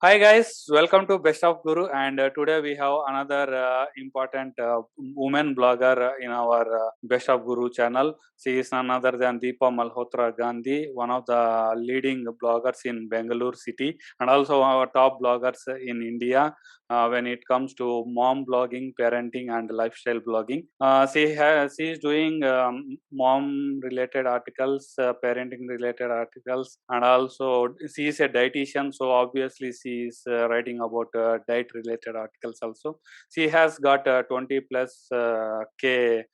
Hi guys, welcome to Best of Guru, and today we have another important woman blogger in our Best of Guru channel. She is none other than Deepa Malhotra Gandhi, one of the leading bloggers in Bangalore city, and also our top bloggers in India when it comes to mom blogging, parenting, and lifestyle blogging. She is doing mom related articles, parenting related articles, and also she is a dietitian, so obviously she is writing about diet related articles also. She has got 20 plus k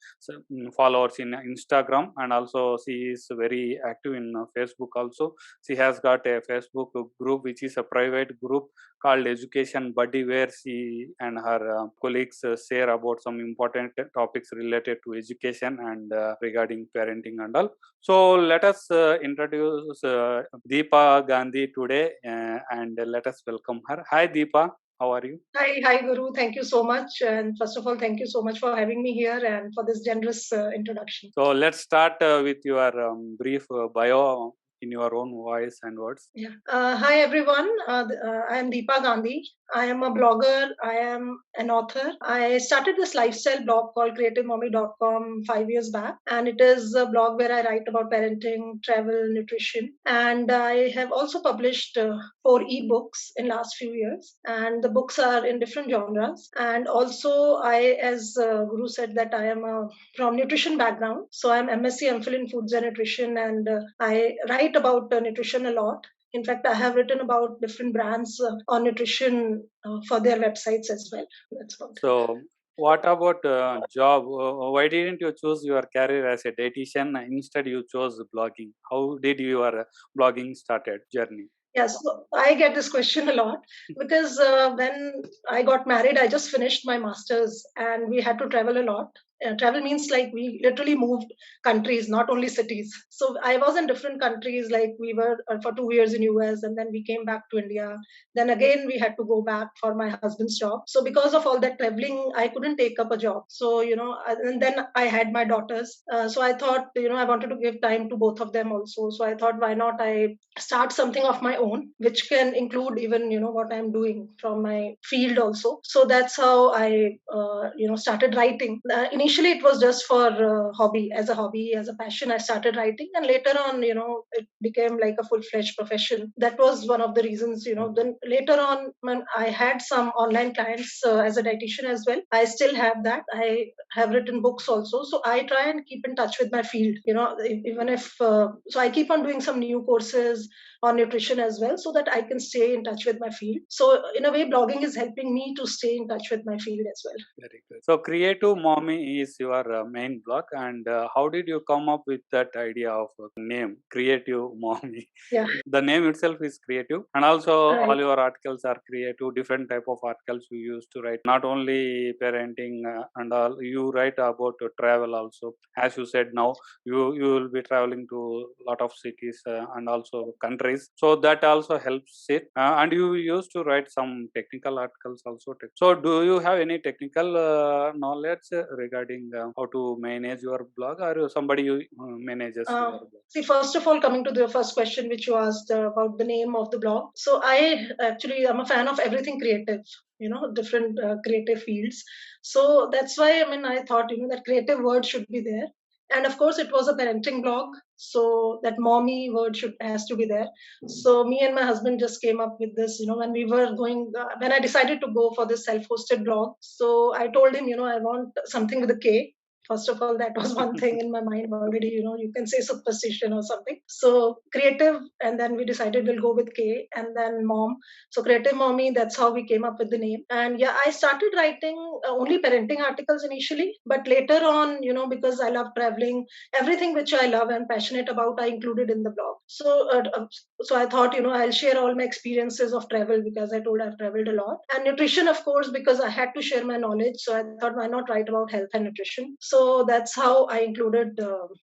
followers in Instagram, and also she is very active in Facebook also. She has got a Facebook group which is a private group called Education Buddy, where she and her colleagues share about some important topics related to education and regarding parenting and all. So let us introduce Deepa Gandhi today, and let us welcome her. Hi Deepa, how are you? Hi, Guru. Thank you so much. And first of all, thank you so much for having me here and for this generous introduction. So let's start with your brief bio in your own voice and words. Yeah. Hi, everyone. I am Deepa Gandhi. I am a blogger. I am an author. I started this lifestyle blog called creativemommy.com 5 years back. And it is a blog where I write about parenting, travel, nutrition. And I have also published 4 ebooks in last few years. And the books are in different genres. And also as Guru said, that I am from nutrition background. So I'm MSc MPhil in foods and nutrition. And I write about nutrition a lot. In fact, I have written about different brands on nutrition for their websites as well. That's about it. So, what about job? Why didn't you choose your career as a dietitian? Instead, you chose blogging. How did your blogging started journey? Yes, so I get this question a lot because when I got married, I just finished my master's and we had to travel a lot. Travel means like we literally moved countries, not only cities. So I was in different countries, like we were for 2 years in US, and then we came back to India. Then again we had to go back for my husband's job. So because of all that traveling, I couldn't take up a job. So and then I had my daughters. So I thought I wanted to give time to both of them also. So I thought, why not I start something of my own, which can include even what I'm doing from my field also. So that's how I started writing. Initially it was just for hobby, as a passion. I started writing, and later on it became like a full-fledged profession. That was one of the reasons. Then later on, when I had some online clients as a dietitian as well, I still have that. I have written books also, so I try and keep in touch with my field, even if so I keep on doing some new courses on nutrition as well, so that I can stay in touch with my field. So in a way, blogging is helping me to stay in touch with my field as well. Very good. So, Creative Mommy is your main blog, and how did you come up with that idea of name, Creative Mommy? Yeah, The name itself is creative, and also right. all your articles are creative. Different type of articles you used to write, not only parenting and all. You write about travel also. As you said, now you will be traveling to a lot of cities and also countries, so that also helps it. And you used to write some technical articles also. So, do you have any technical knowledge regarding how to manage your blog, or somebody you manages your blog? See, first of all, coming to the first question which you asked about the name of the blog. So I actually am a fan of everything creative, different creative fields. So that's why, I mean, I thought, that creative word should be there. And of course, it was a parenting blog. So that mommy word has to be there. So me and my husband just came up with this, when we were when I decided to go for this self-hosted blog. So I told him, I want something with a K. First of all, that was one thing in my mind already. You can say superstition or something. So creative, and then we decided we'll go with K, and then mom. So Creative Mommy, that's how we came up with the name. And yeah, I started writing only parenting articles initially, but later on, because I love traveling, everything which I love and passionate about, I included in the blog. So I thought, I'll share all my experiences of travel, because I told I've traveled a lot, and nutrition, of course, because I had to share my knowledge. So I thought, why not write about health and nutrition? So that's how I included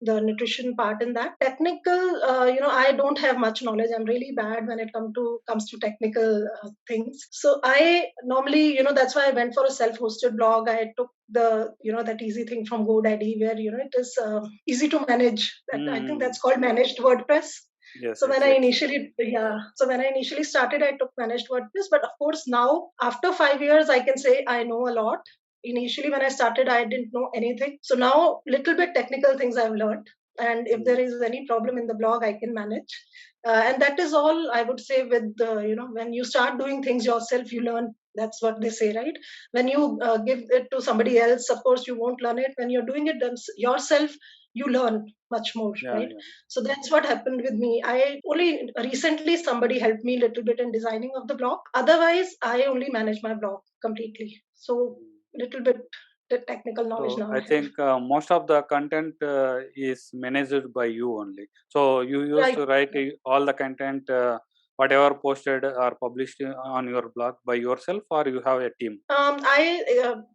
the nutrition part in that. Technical, I don't have much knowledge. I'm really bad when it comes to technical things. So I normally, that's why I went for a self-hosted blog. I took that easy thing from GoDaddy, where it is easy to manage. I think that's called managed WordPress. Yes, So when I exactly. initially, yeah, so when I initially started, I took managed WordPress. But of course, now after 5 years, I can say I know a lot. Initially, when I started, I didn't know anything. So now, little bit technical things I've learned. And if Mm. there is any problem in the blog, I can manage. And that is all I would say. With when you start doing things yourself, you learn. That's what they say, right? When you give it to somebody else, of course, you won't learn it. When you're doing it yourself, you learn much more, Yeah, right? yeah. So that's what happened with me. I only recently somebody helped me a little bit in designing of the blog. Otherwise, I only manage my blog completely. So Mm. little bit the technical knowledge So now I I have. think most of the content is managed by you only. So you used Right. to write all the content, whatever posted or published on your blog by yourself, or you have a team. I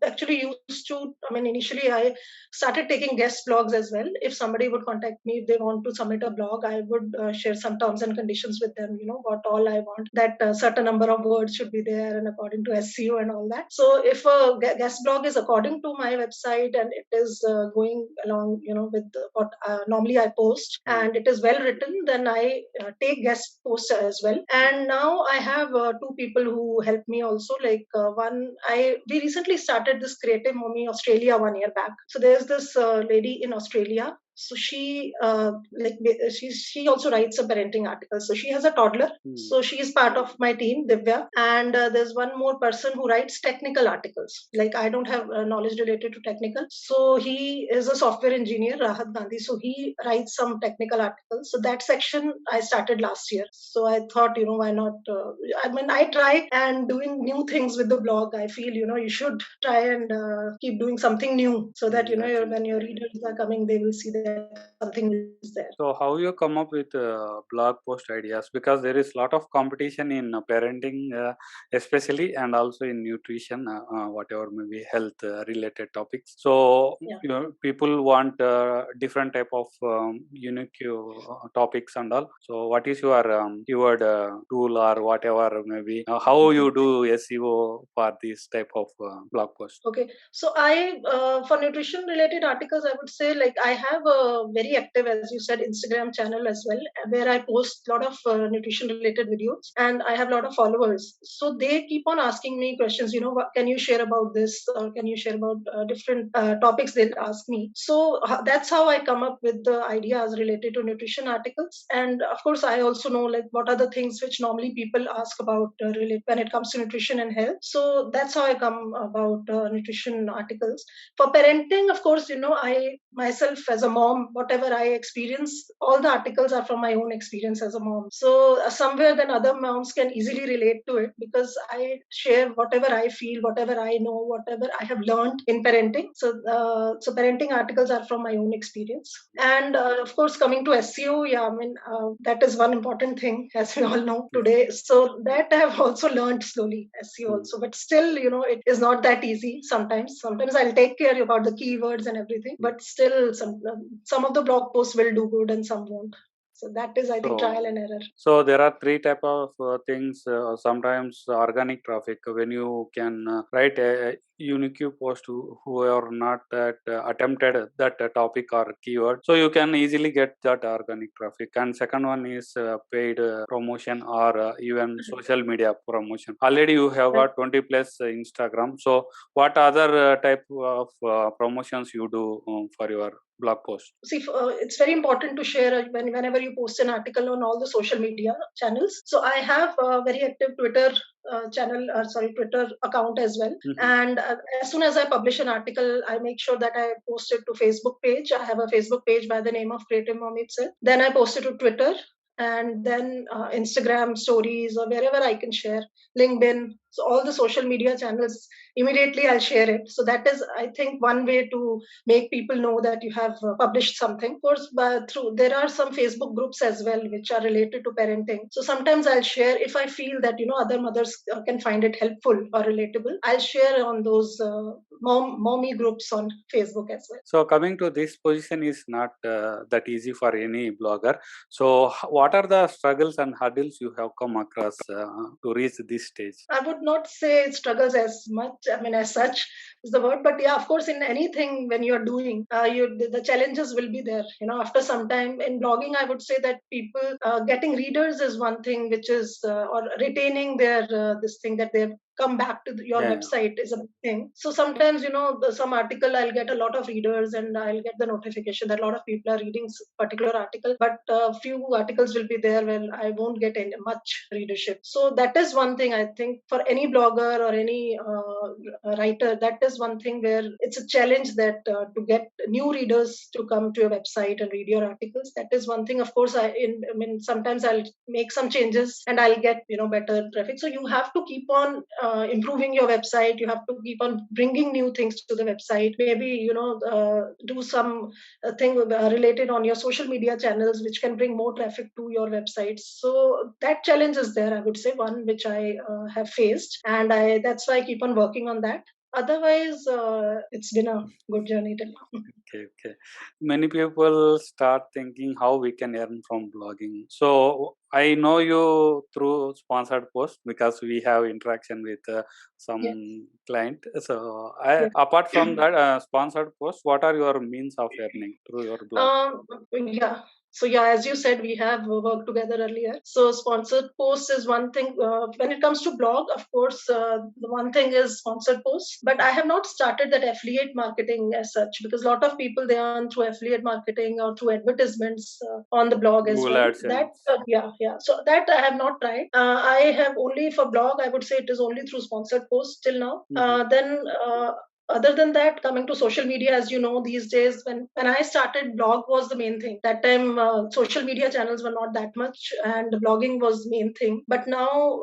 actually used to, I mean, initially I started taking guest blogs as well. If somebody would contact me, if they want to submit a blog, I would share some terms and conditions with them, what all I want, that certain number of words should be there and according to SEO and all that. So if a guest blog is according to my website and it is going along, with what normally I post Mm. and it is well written, then I take guest posts as well. And now I have two people who help me also. Like we recently started this Creative Mommy Australia 1 year back. So there's this lady in Australia. So she also writes a parenting article. So she has a toddler. Mm. So she is part of my team, Divya. And there's one more person who writes technical articles. Like I don't have knowledge related to technical. So he is a software engineer, Rahat Gandhi. So he writes some technical articles. So that section I started last year. So I thought, why not? I mean, I try and doing new things with the blog. I feel, you should try and keep doing something new so that, Exactly. when your readers are coming, they will see that something is there. So how you come up with blog post ideas? Because there is lot of competition in parenting, especially, and also in nutrition, whatever maybe health related topics. So Yeah. people want different type of unique topics and all. So what is your keyword tool or whatever maybe? How you do SEO for this type of blog post? Okay, so for nutrition related articles, I would say like I have a very active, as you said, Instagram channel as well, where I post a lot of nutrition related videos, and I have a lot of followers. So they keep on asking me questions. What can you share about this, or can you share about different topics? They'll ask me. So that's how I come up with the ideas related to nutrition articles. And of course, I also know like what are the things which normally people ask about when it comes to nutrition and health. So that's how I come about nutrition articles. For parenting, of course, I myself as a mom, whatever I experience, all the articles are from my own experience as a mom. So somewhere then other moms can easily relate to it because I share whatever I feel, whatever I know, whatever I have learned in parenting. So parenting articles are from my own experience. And of course, coming to SEO, yeah, I mean, that is one important thing, as we all know today. So that I have also learned slowly, SEO Mm. also. But still, it is not that easy sometimes. Sometimes I'll take care about the keywords and everything, but still, some of the blog posts will do good and some won't. So that is, I think, trial So, and error. so there are three type of things. Sometimes organic traffic, when you can write a unique post who are not that attempted that topic or keyword, so you can easily get that organic traffic. And second one is paid promotion or even social media promotion. Already you have Right. got 20 plus Instagram. So what other type of promotions you do for your blog post? See, it's very important to share whenever you post an article on all the social media channels. So I have a very active Twitter Twitter account as well. Mhm. And as soon as I publish an article, I make sure that I post it to Facebook page. I have a Facebook page by the name of Creative Mom itself. Then I post it to Twitter, and then Instagram stories or wherever I can share, LinkedIn. So all the social media channels, immediately I'll share it. So that is, I think, one way to make people know that you have published something. Of course, but there are some Facebook groups as well which are related to parenting. So sometimes I'll share if I feel that other mothers can find it helpful or relatable. I'll share on those mommy groups on Facebook as well. So coming to this position is not that easy for any blogger. So what are the struggles and hurdles you have come across to reach this stage? I would would not say struggles as much. I mean, as such is the word, but yeah, of course, in anything when you're doing, the challenges will be there. After some time in blogging, I would say that people getting readers is one thing, which is or retaining their this thing that they've come back to your Yeah, website is a big thing. So sometimes, some article I'll get a lot of readers and I'll get the notification that a lot of people are reading particular article, but few articles will be there where I won't get any much readership. So that is one thing I think for any blogger or any writer, that is one thing where it's a challenge that to get new readers to come to your website and read your articles. That is one thing. Of course, I mean, sometimes I'll make some changes and I'll get better traffic. So you have to keep on improving your website. You have to keep on bringing new things to the website. Maybe do some thing related on your social media channels, which can bring more traffic to your website. So that challenge is there. I would say one which I have faced, and that's why I keep on working on that. Otherwise, it's been a good journey till now. okay. Many people start thinking how we can earn from blogging. So I know you through sponsored post because we have interaction with some Yes. client. So Yes. apart from that sponsored post, what are your means of earning through your blog? Yeah. So yeah, as you said, we have worked together earlier. So sponsored posts is one thing. When it comes to blog, of course, the one thing is sponsored posts. But I have not started that affiliate marketing as such because a lot of people they earn through affiliate marketing or through advertisements on the blog as Google well. That AdSense. yeah. So that I have not tried. I have only for blog. I would say it is only through sponsored posts till now. Then. Other than that, coming to social media, as you know, these days when I started, blog was the main thing. That time social media channels were not that much and blogging was main thing. But now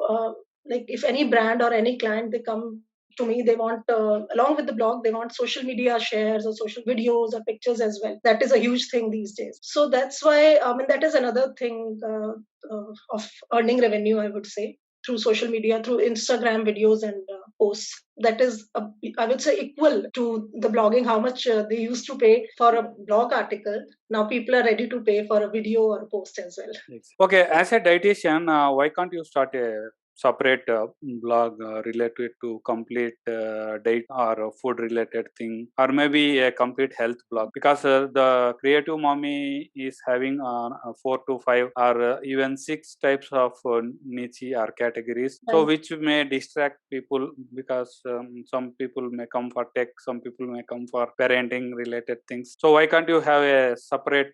like if any brand or any client they come to me, they want along with the blog they want social media shares or social videos or pictures as well. That is a huge thing these days. So that's why that is another thing of earning revenue, I would say, through social media, through Instagram videos and posts. That is, I would say, equal to the blogging, how much they used to pay for a blog article. Now people are ready to pay for a video or a post as well. Okay, as a dietitian, why can't you start a separate blog related to complete diet or food related thing, or maybe a complete health blog? Because the creative mommy is having 4 to 5 or even 6 types of niche or categories, so Right. which may distract people because some people may come for tech, some people may come for parenting related things. So why can't you have a separate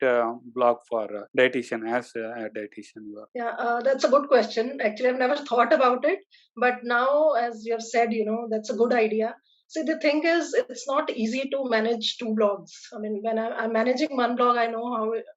blog for dietitian as a dietitian you are? Yeah, that's a good question. Actually, I've never thought about it, but now, as you have said, that's a good idea. See, the thing is, it's not easy to manage two blogs. I mean, when I'm managing one blog, I know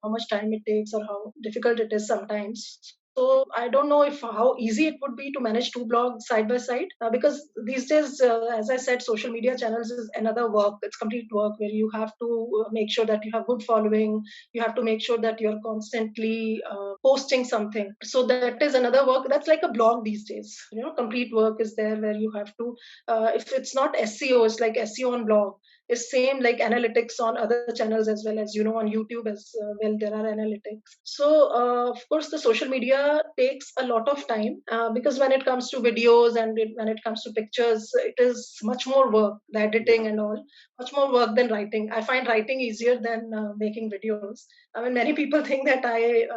how much time it takes or how difficult it is sometimes. So I don't know if how easy it would be to manage two blogs side by side because these days, as I said, social media channels is another work. It's complete work where you have to make sure that you have good following. You have to make sure that you're constantly posting something. So that is another work. That's like a blog these days. Complete work is there where you have to. If it's not SEO, it's like SEO on blog. It's same like analytics on other channels as well, as on YouTube as well. There are analytics. So of course, the social media takes a lot of time because when it comes to videos and when it comes to pictures, it is much more work. The editing and all, much more work than writing. I find writing easier than making videos. I mean, many people think that I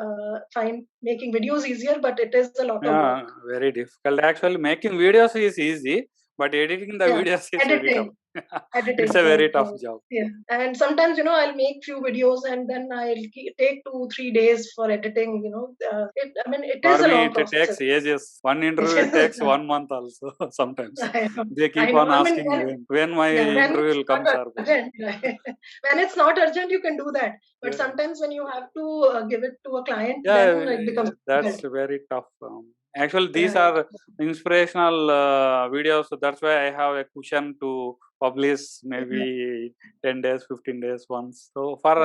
find making videos easier, but it is a lot of work. Yeah, very difficult. Actually, making videos is easy, but editing the Yeah, videos is very tough. editing, It's editing, a right, very tough right. job. Yeah, and sometimes I'll make few videos and then I'll take 2-3 days for editing. I mean, it is For a me, long it process. takes ages. One interview takes 1 month also sometimes. I know. They I keep know. on I mean, asking when my yeah, when interview it's will come, not sir. urgent, right? When it's not urgent, you can do that. But Yeah. sometimes when you have to give it to a client, then it becomes Yeah, that's difficult. very tough. Actually, these Right. are inspirational videos. So that's why I have a cushion to publish maybe 10 days, 15 days once. So for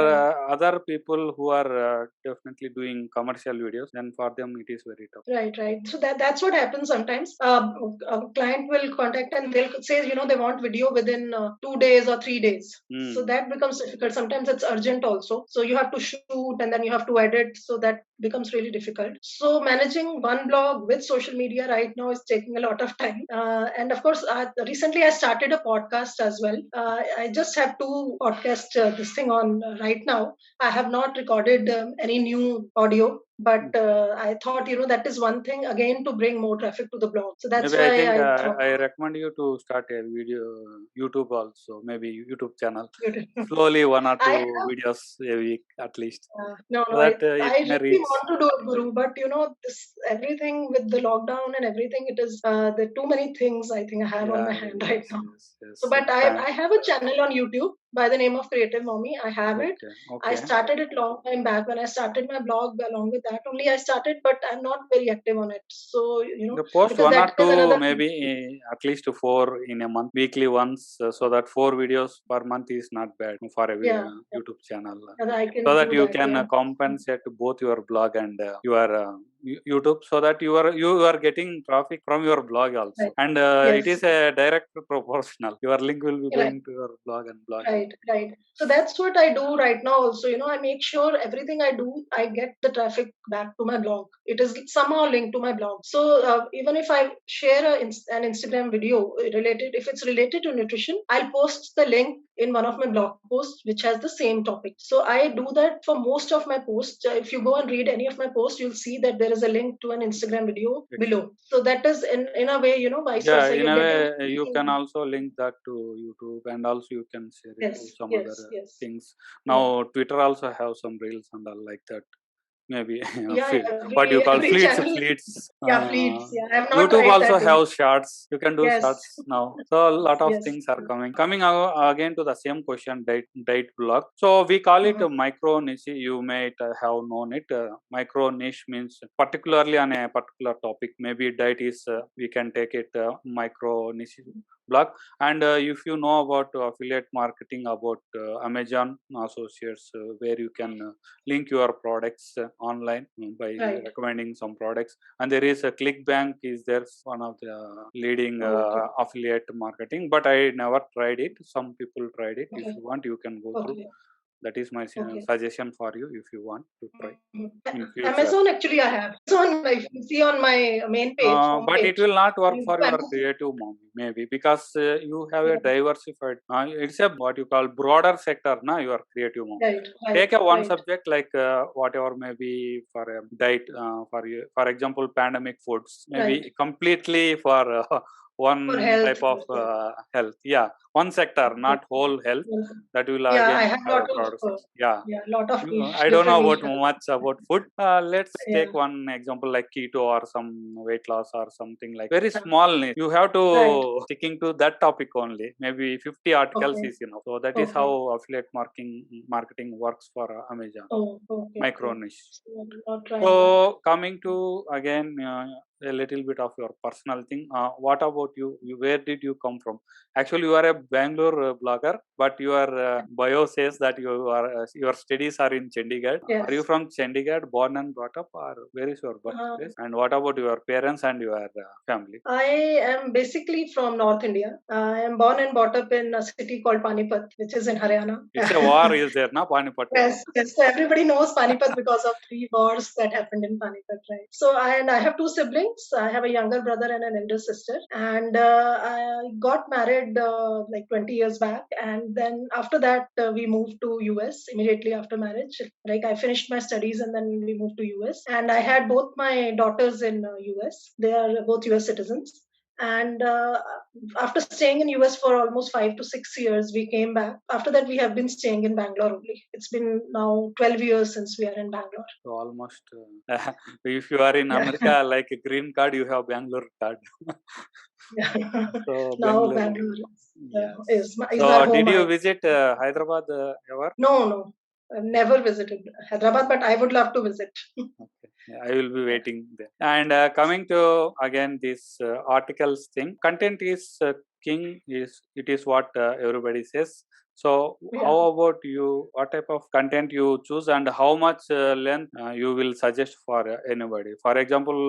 other people who are definitely doing commercial videos, then for them it is very tough. Right. So that's what happens sometimes. A client will contact and they'll say, they want video within 2 days or 3 days. So that becomes difficult. Sometimes it's urgent also. So you have to shoot and then you have to edit. So that becomes really difficult. So managing one blog with social media right now is taking a lot of time. And of course, recently I started a podcast as well. I just have 2 podcasts this thing on right now. I have not recorded any new audio. But I thought, that is one thing again to bring more traffic to the blog. So that's Maybe why I think I thought I recommend you to start a video YouTube also, maybe YouTube channel. YouTube. Slowly 1 or 2 I have, videos a week at least, no, so that it I may really reach. want to do it, Guru, but this everything with the lockdown and everything, it is there are too many things I think I have on my Yeah, hand right yes, now. yes. So, but I have a channel on YouTube by the name of Creative Mommy. I have it. I Okay. started it long time back when I started my blog. Along with that, only I started, but I'm not very active on it. So You post because 1 or that is 2, another thing. maybe at least 4 in a month, weekly once, so that 4 videos per month is not bad for a Yeah, YouTube channel. and I can So that do you that. can Yeah. compensate both your blog and your YouTube, so that you are getting traffic from your blog also, Right. and it Yes. is a direct proportional. Your link will be Right. going to your blog and blog. Right. So that's what I do right now also. I make sure everything I do, I get the traffic back to my blog. It is somehow linked to my blog. So even if I share an Instagram video related, if it's related to nutrition, I'll post the link in one of my blog posts which has the same topic. So I do that for most of my posts. If you go and read any of my posts, you'll see that there is a link to an Instagram video below. So that is in a way, vice Yeah, versa. in a You're getting way, you can also link that to YouTube, and also you can share it to some other yes. things. Yeah. Now, Twitter also have some reels and all like that. Maybe Yeah, what you call every fleets. channel. Yeah, fleets. Yeah, I have not YouTube tried also that have yet. shorts. You can do Yes. shorts now. So a lot of Yes. things are coming. Coming again to the same question, diet blog. So we call it a micro niche. You might have known it. Micro niche means particularly on a particular topic. Maybe diet is we can take it micro niche blog. And if you know about affiliate marketing, about Amazon associates, where you can link your products online by recommending some products, and there is a ClickBank is there, one of the leading affiliate marketing, but I never tried it. Some people tried it. If you want, you can go through. That is my suggestion for you if you want to try in future. Amazon actually I have. Amazon, if you see on my main page, but it will not work for your Amazon. Creative Mommy, maybe, because you have a diversified. It's a what you call broader sector, na, your Creative Mommy. Right. Take a one subject like whatever, maybe for a diet, for example, pandemic foods, maybe completely for one type of health. Yeah, one sector, not whole health. That will again I have have a lot of lot of niche. I don't know about niche much about food. Let's take one example like keto or some weight loss or something like very small niche. You have to sticking to that topic only. Maybe 50 articles is enough. So that is how affiliate marketing works for Amazon. Micro niche. So coming to again a little bit of your personal thing. What about you? Where did you come from? Actually, you are a Bangalore blogger, but your bio says that your studies are in Chandigarh. Yes. Are you from Chandigarh, born and brought up, or where is your birthplace? And what about your parents and your family? I am basically from North India. I am born and brought up in a city called Panipat, which is in Haryana. It's a war, is there, na Panipat? Yes. So everybody knows Panipat because of 3 wars that happened in Panipat, right? So I have 2 siblings. I have a younger brother and an elder sister, and I got married like 20 years back, and then after that we moved to US immediately after marriage. Like I finished my studies and then we moved to US, and I had both my daughters in US. They are both US citizens. And after staying in US for almost 5 to 6 years, we came back. After that, we have been staying in Bangalore only. It's been now 12 years since we are in Bangalore. So almost, if you are in America, like a green card, you have Bangalore card. So now Bangalore is so my home. Did you visit Hyderabad ever? No. I've never visited Hyderabad, but I would love to visit. Okay. I will be waiting there. And coming to again this articles thing, content is king it is what everybody says. So Yeah. how about you? What type of content you choose, and how much length you will suggest for anybody? For example,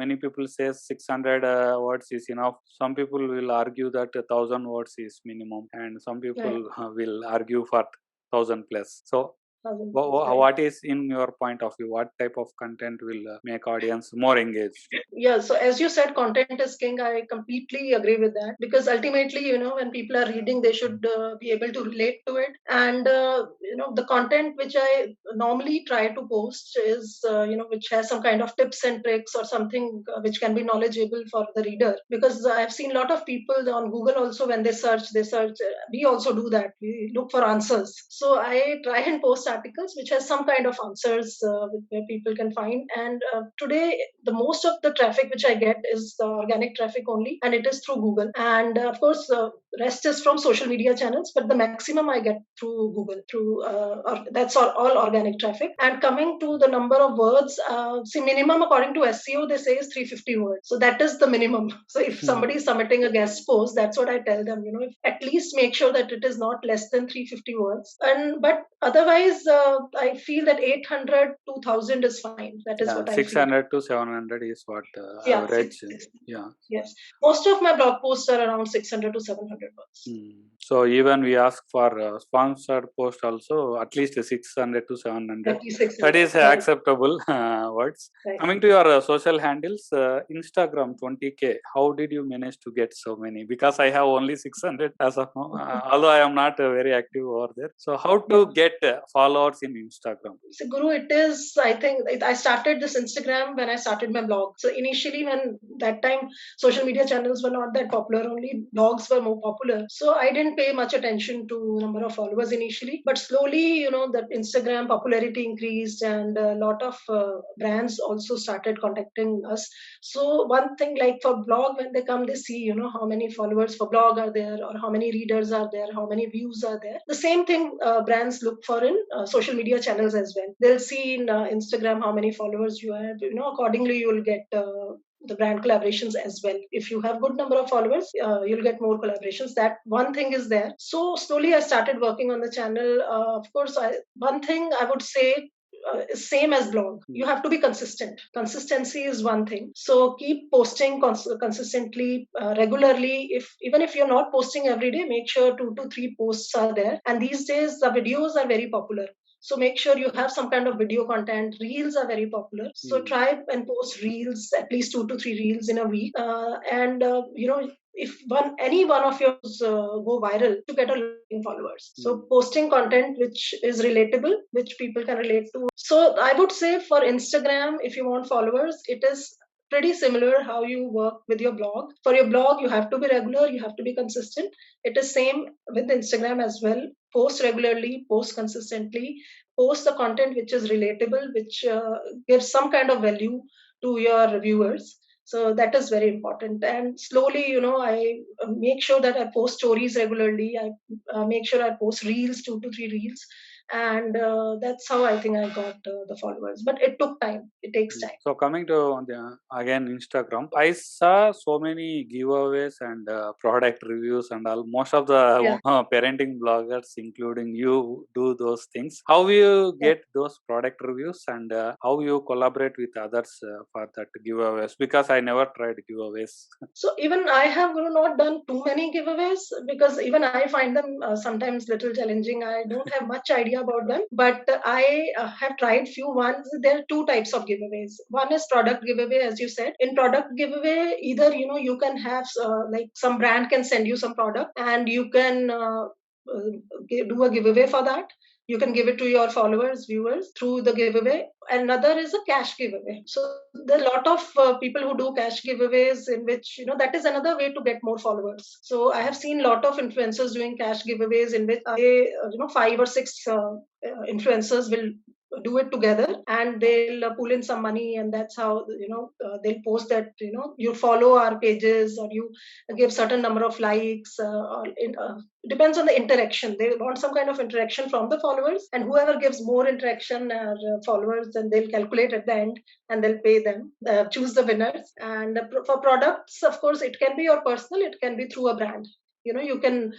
many people say 600 words is enough. Some people will argue that 1,000 words is minimum, and some people will argue for 1,000 plus. So what is in your point of view? What type of content will make audience more engaged? Yeah, so as you said, content is king. I completely agree with that, because ultimately, when people are reading, they should be able to relate to it. And the content which I normally try to post is which has some kind of tips and tricks, or something which can be knowledgeable for the reader. Because I've seen a lot of people on Google also, when they search. We also do that. We look for answers. So I try and post articles which has some kind of answers where people can find. And today, the most of the traffic which I get is organic traffic only, and it is through Google. And of course, rest is from social media channels, but the maximum I get through Google. That's all organic traffic. And coming to the number of words, see, minimum according to SEO, they say is 350 words. So that is the minimum. So if somebody is submitting a guest post, that's what I tell them. If at least make sure that it is not less than 350 words. But otherwise, I feel that 800 to 1,000 is fine. That is what I feel. 600 to 700 is what average. Yes. Most of my blog posts are around 600 to 700 words. So even we ask for sponsored post also, at least 600 to 700. That is acceptable words. Right. Coming to your social handles, Instagram 20K. How did you manage to get so many? Because I have only 600 as of now, although I am not very active over there. So how to get followers in Instagram? So Guru, I think I started this Instagram when I started my blog. So initially, when that time social media channels were not that popular, only blogs were more popular. So I didn't pay much attention to number of followers initially, but slowly, that Instagram popularity increased, and a lot of brands also started contacting us. So one thing, like for blog, when they come, they see, how many followers for blog are there, or how many readers are there, how many views are there. The same thing brands look for in social media channels as well. They'll see in Instagram how many followers you have. Accordingly, you'll get the brand collaborations as well. If you have good number of followers, you'll get more collaborations. That one thing is there. So slowly I started working on the channel. Of course, one thing I would say is same as blog. You have to be consistent. Consistency is one thing. So keep posting consistently, regularly. Even if you're not posting every day, make sure 2 to 3 posts are there. And these days the videos are very popular. So make sure you have some kind of video content. Reels are very popular. So try and post reels, at least 2 to 3 reels in a week. If any one of yours go viral, to get a lot of followers. So posting content which is relatable, which people can relate to. So I would say for Instagram, if you want followers, it is pretty similar how you work with your blog. For your blog, you have to be regular, you have to be consistent. It is same with Instagram as well. Post regularly, post consistently, post the content which is relatable, which gives some kind of value to your viewers. So that is very important. And slowly, I make sure that I post stories regularly. I make sure I post reels, 2 to 3 reels. And that's how I think I got the followers. But it took time. It takes time. So coming to again Instagram, I saw so many giveaways and product reviews and all. Most of the parenting bloggers, including you, do those things. How you get those product reviews, and how you collaborate with others for that giveaways? Because I never tried giveaways. So even I have not done too many giveaways, because even I find them sometimes little challenging. I don't have much idea about them, but I have tried few ones. There are 2 types of giveaways. One is product giveaway, as you said. In product giveaway, either you can have like some brand can send you some product, and you can do a giveaway for that. You can give it to your followers, viewers through the giveaway. Another is a cash giveaway. So there are a lot of people who do cash giveaways, in which that is another way to get more followers. So I have seen a lot of influencers doing cash giveaways, in which they 5 or 6 influencers will do it together, and they'll pull in some money, and that's how they'll post that you follow our pages, or you give certain number of likes, depends on the interaction. They want some kind of interaction from the followers, and whoever gives more interaction or followers, then they'll calculate at the end, and they'll pay them, choose the winners. And for products, of course, it can be your personal, it can be through a brand. You can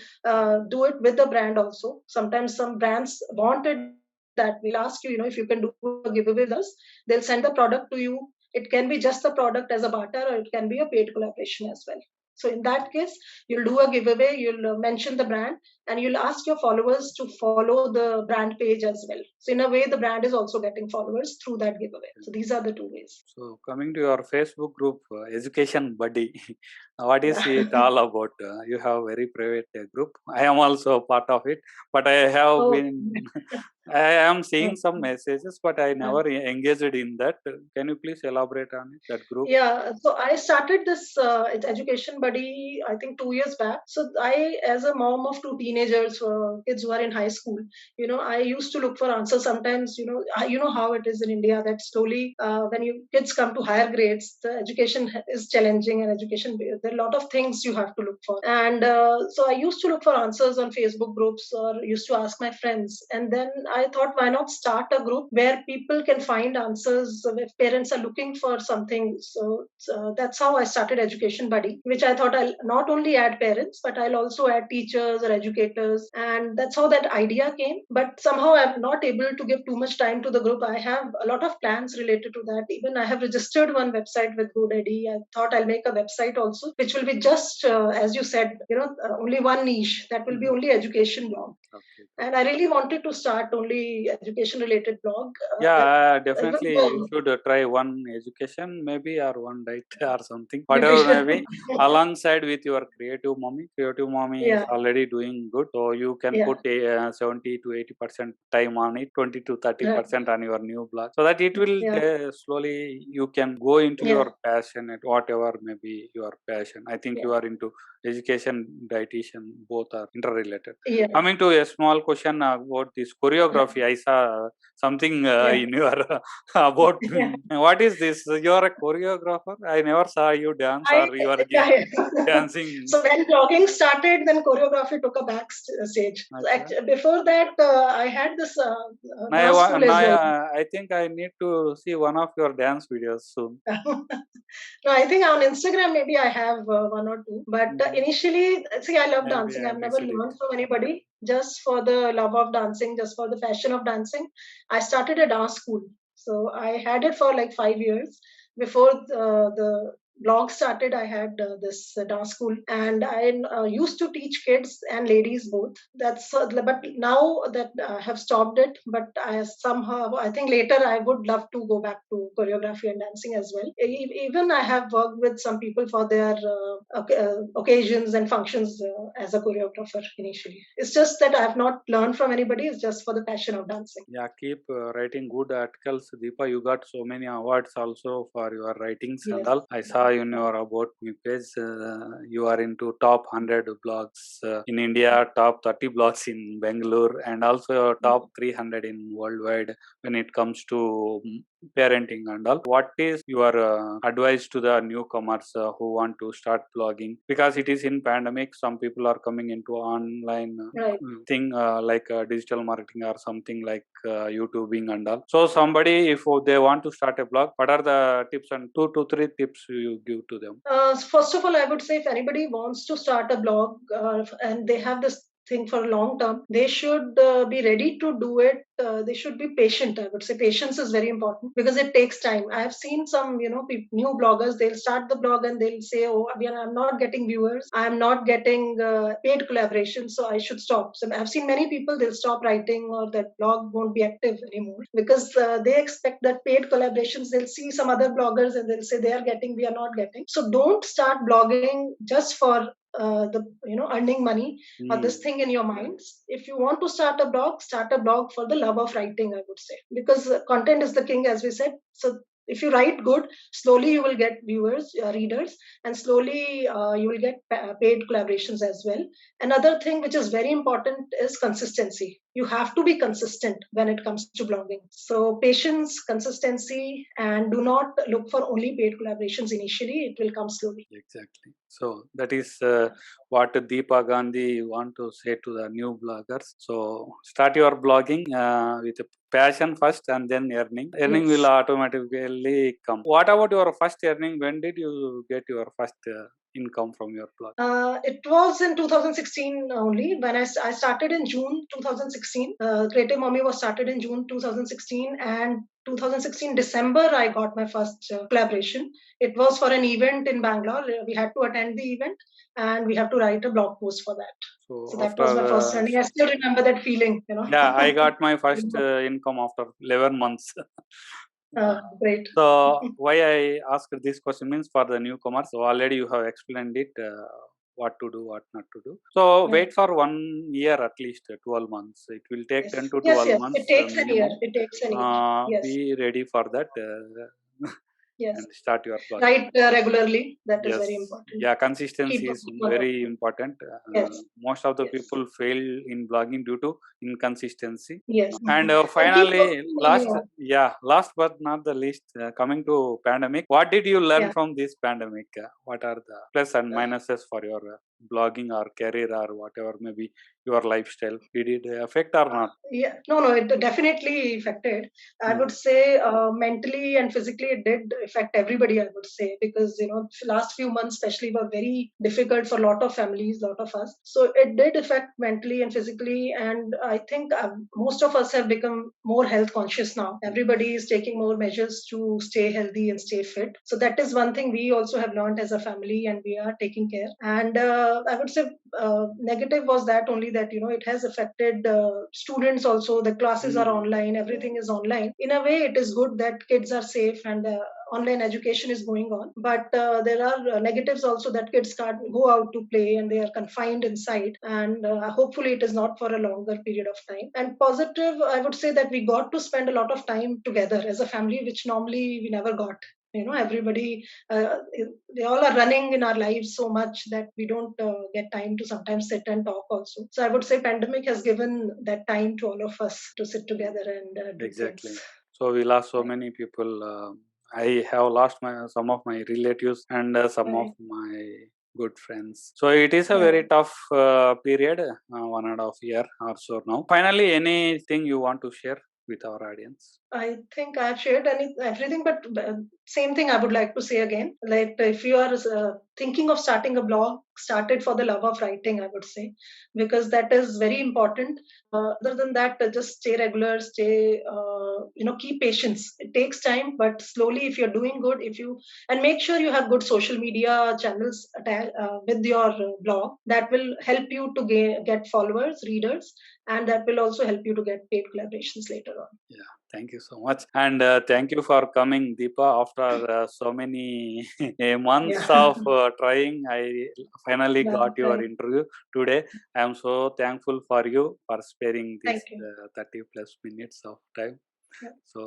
do it with the brand also. Sometimes some brands wanted that we'll ask you, if you can do a giveaway with us, they'll send the product to you. It can be just the product as a barter, or it can be a paid collaboration as well. So in that case, you'll do a giveaway, you'll mention the brand, and you'll ask your followers to follow the brand page as well. So in a way, the brand is also getting followers through that giveaway. So these are the two ways. So coming to your Facebook group, Education Buddy, what is Yeah. it all about? You have very private group. I am also part of it, but I have Oh, been, I am seeing some messages, but I uh, never engaged in that. Can you please elaborate on it, that group? yeah, so I started this Education Buddy, I think 2 years back. So I, as a mom of two teenagers, kids who are in high school, I used to look for answers. Sometimes, you know how it is in India, that slowly, when you kids come to higher grades, the education is challenging, and education, there are a lot of things you have to look for. And so I used to look for answers on Facebook groups, or used to ask my friends. And then I thought, why not start a group where people can find answers if parents are looking for something. So that's how I started Education Buddy, which I thought I'll not only add parents, but I'll also add teachers or educators. And that's how that idea came. But somehow I'm not able to give too much time to the group. I have a lot of plans related to that. Even I have registered one website with GoDaddy. I thought I'll make a website also, which will be just, as you said, only one niche. That will be only education blog. Okay. And I really wanted to start only education related blog. Yeah, Even definitely you though should try one education, maybe, or one diet or something, maybe, whatever maybe, alongside with your creative mommy. Creative mommy is yeah, already doing good, so you can yeah, put a 70 to 80% time on it, 20 to right, 30% on your new blog, so that it will yeah, slowly you can go into yeah, your passion at whatever maybe your passion. I think yeah, you are into education, dietitian, both are interrelated. yeah, Coming to a small question about this choreography, I saw something yeah, in your about yeah. what is this? You are a choreographer? I never saw you dance, I or you are yeah, yeah. dancing. So when blogging started, then choreography took a stage. So Acha. before that, I had this Now, dance school as well. I think I need to see one of your dance videos soon. No, I think on Instagram maybe I have one or two. But Mhm. initially, see, I love Maybe dancing. I I've never missed it. learned from anybody. Just for the love of dancing, just for the passion of dancing, I started a dance school. So I had it for like 5 years. Before the blog started, I had this dance school, and I used to teach kids and ladies both. But now that I have stopped it, but I think later I would love to go back to choreography and dancing as well. Even I have worked with some people for their occasions and functions as a choreographer initially. It's just that I have not learned from anybody. It's just for the passion of dancing. Yeah, keep writing good articles, Deepa. You got so many awards also for your writings and Yes. all. I saw in your About Me page, you are into top 100 blogs in India, top 30 blogs in Bangalore, and also top 300 in worldwide when it comes to parenting and all. What is your advice to the newcomers who want to start blogging? Because it is in pandemic, some people are coming into online Right. thing like digital marketing or something like YouTubing and all. So somebody, if they want to start a blog, what are the tips, and 2 to 3 tips you give to them? First of all, I would say if anybody wants to start a blog and they have this thing for a long term, they should be ready to do it. They should be patient. I would say patience is very important because it takes time. I have seen some, new bloggers. They'll start the blog and they'll say, "Oh, I'm not getting viewers. I'm not getting paid collaboration, so I should stop." So I've seen many people. They'll stop writing, or that blog won't be active anymore because they expect that paid collaborations. They'll see some other bloggers and they'll say they are getting, we are not getting. So don't start blogging just for the earning money or this thing in your minds. If you want to start a blog for the love of writing, I would say, because content is the king, as we said. So if you write good, slowly you will get viewers, readers, and slowly you will get paid collaborations as well. Another thing which is very important is consistency. You have to be consistent when it comes to blogging. So patience, consistency, and do not look for only paid collaborations initially. It will come slowly. Exactly. So that is what Deepa Gandhi want to say to the new bloggers. So start your blogging with a passion first, and then earning. Earning will Yes. automatically come. What about your first earning? When did you get your first income from your blog? It was in 2016 only when I started in June 2016. Creative Mommy was started in June 2016, and 2016 December I got my first collaboration. It was for an event in Bangalore. We had to attend the event and we have to write a blog post for that. So So that was my first after journey. I still remember that feeling, you know. yeah, I got my first income after 11 months. Great. So why I asked this question means for the newcomers. So already you have explained it. What to do, what not to do. So Yeah. wait for 1 year at least, 12 months. It will take Yes. 10 to Yes, 12 yes. months It takes an year. minimum. It takes an year. Yes. Be ready for that Yes. and start your blog. Write regularly. That is Yes, very important. yeah, Keep consistency is very important. Yes. Most of the Yes. people fail in blogging due to inconsistency. Yes. And And keep finally, working. last but not the least, coming to pandemic, what did you learn Yeah. from this pandemic? What are the plus and minuses for your blogging or career or whatever maybe your lifestyle? Did it affect or not? Yeah, no, it definitely affected. I Hmm. would say mentally and physically, it did affect everybody. I would say because last few months especially were very difficult for a lot of families, lot of us. So it did affect mentally and physically, and I think most of us have become more health conscious now. Everybody is taking more measures to stay healthy and stay fit. So that is one thing we also have learned as a family, and we are taking care. And I would say negative was that only that it has affected students also. The classes are Hmm. online, everything is online. In a way it is good that kids are safe and online education is going on, but there are negatives also, that kids can't go out to play and they are confined inside, and hopefully it is not for a longer period of time. And positive, I would say that we got to spend a lot of time together as a family, which normally we never got. Everybody, they all are running in our lives so much that we don't get time to sometimes sit and talk also. So I would say pandemic has given that time to all of us to sit together and do Exactly. things. So we lost so Right. many people. I have lost some of my relatives and some of Right. my good friends. So it is a Yeah. very tough period, 1.5 year or so now. Finally, anything you want to share with our audience? I think I've shared everything, but same thing I would like to say again. Like if you are thinking of starting a blog, start it for the love of writing, I would say, because that is very important. Other than that, just stay regular, keep patience. It takes time, but slowly, if you're doing good, and make sure you have good social media channels with your blog, that will help you to get followers, readers, and that will also help you to get paid collaborations later on. Yeah, thank you so much. And thank you for coming, Deepa. After so many months Yeah. of trying, I finally Yeah, got your right. interview today. I am so thankful for you for sparing Thank this you. 30 plus minutes of time. Yeah. So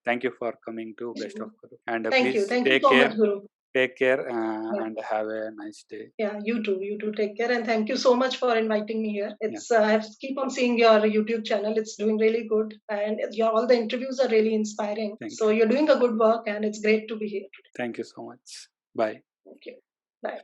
thank you for coming to Best of Guru. And Thank you. please Thank you so much, Guru. take care, Yeah. and have a nice day. Yeah, you too. You too. Take care. And thank you so much for inviting me here. Yeah, I have keep on seeing your YouTube channel. It's doing really good. And all the interviews are really inspiring. thank So you. you're doing a good work and it's great to be here today. Thank you so much. Bye. Thank you. Bye.